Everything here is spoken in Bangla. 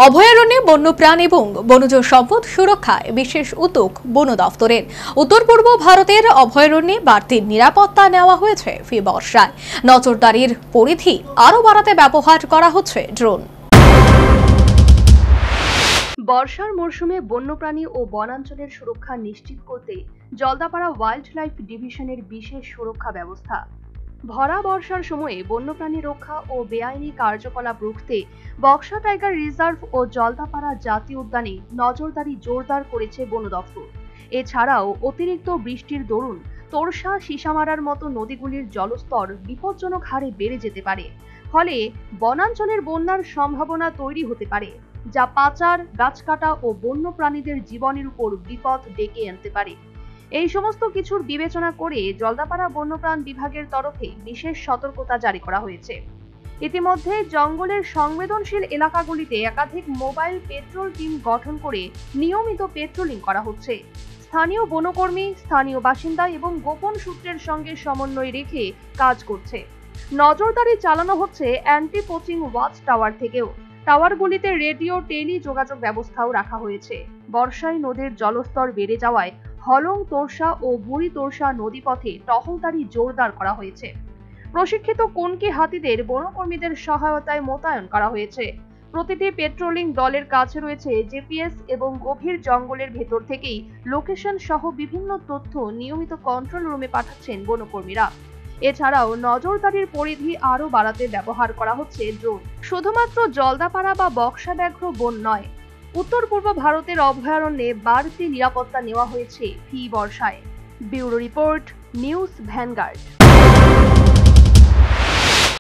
অভয়ারণ্যে বন্যপ্রাণ এবং বনজ সম্পদ সুরক্ষায় বিশেষ উদ্যোগ বন দফতরের। উত্তর পূর্ব ভারতের অভয়ারণ্যে বাড়তি নিরাপত্তা নেওয়া হয়েছে ফি বর্ষায়। নজরদারির পরিধি আরও বাড়াতে ব্যবহার করা হচ্ছে ড্রোন। বর্ষার মরশুমে বন্যপ্রাণী ও বনাঞ্চলের সুরক্ষা নিশ্চিত করতে জলদাপাড়া ওয়াইল্ড লাইফ ডিভিশনের বিশেষ সুরক্ষা ব্যবস্থা। ভরা বর্ষার সময়ে বন্যপ্রাণী রক্ষা ও বেআইনি কার্যকলাপ রুখতে বক্সা টাইগার রিজার্ভ ও জলদাপাড়া জাতীয় উদ্যানে নজরদারি জোরদার করেছে বন দফতর। এছাড়াও অতিরিক্ত বৃষ্টির দরুন তোরসা, সিসামারার মতো নদীগুলির জলস্তর বিপজ্জনক হারে বেড়ে যেতে পারে, ফলে বনাঞ্চলের বন্যার সম্ভাবনা তৈরি হতে পারে, যা পাচার, গাছ কাটা ও বন্য প্রাণীদের জীবনের উপর বিপদ ডেকে আনতে পারে। এই সমস্ত কিছুর বিবেচনা করে জলদাপাড়া বন্যপ্রাণ বিভাগের তরফে বিশেষ সতর্কতা জারি করা হয়েছে। ইতিমধ্যে জঙ্গলের সংবেদনশীল এলাকাগুলিতে একাধিক মোবাইল পেট্রোল টিম গঠন করে নিয়মিত পেট্রোলিং করা হচ্ছে। স্থানীয় বনকর্মী, স্থানীয় বাসিন্দা এবং গোপন সূত্রের সঙ্গে সমন্বয় রেখে কাজ করছে। নজরদারি চালানো হচ্ছে অ্যান্টি পোচিং ওয়াচ টাওয়ার থেকেও। টাওয়ারগুলিতে রেডিও টেলি যোগাযোগ ব্যবস্থাও রাখা হয়েছে। বর্ষায় নদীর জলস্তর বেড়ে যাওয়ায় হলং, তোরসা ও বুড়ি তোরসা নদীপথে টহলদারি জোরদার করা হয়েছে। প্রশিক্ষিত কনকি হাতিদের বনকর্মীদের সহায়তায় মোতায়েন করা হয়েছে। প্রতিটি পেট্রোলিং দলের কাছে রয়েছে জিপিএস এবং গভীর জঙ্গলের ভেতর থেকেই লোকেশন সহ বিভিন্ন তথ্য নিয়মিত কন্ট্রোল রুমে পাঠাচ্ছেন বনকর্মীরা। এছাড়াও নজরদারির পরিধি আরও বাড়াতে ব্যবহার করা হচ্ছে ড্রোন। শুধুমাত্র জলদাপাড়া বা বক্সা ব্যাঘ্র বন নয়, উত্তর পূর্ব ভারতের অভয়ারণ্যে বাড়তি নিরাপত্তা নেওয়া হয়েছে ফি বর্ষায়। Bureau report, news vanguard.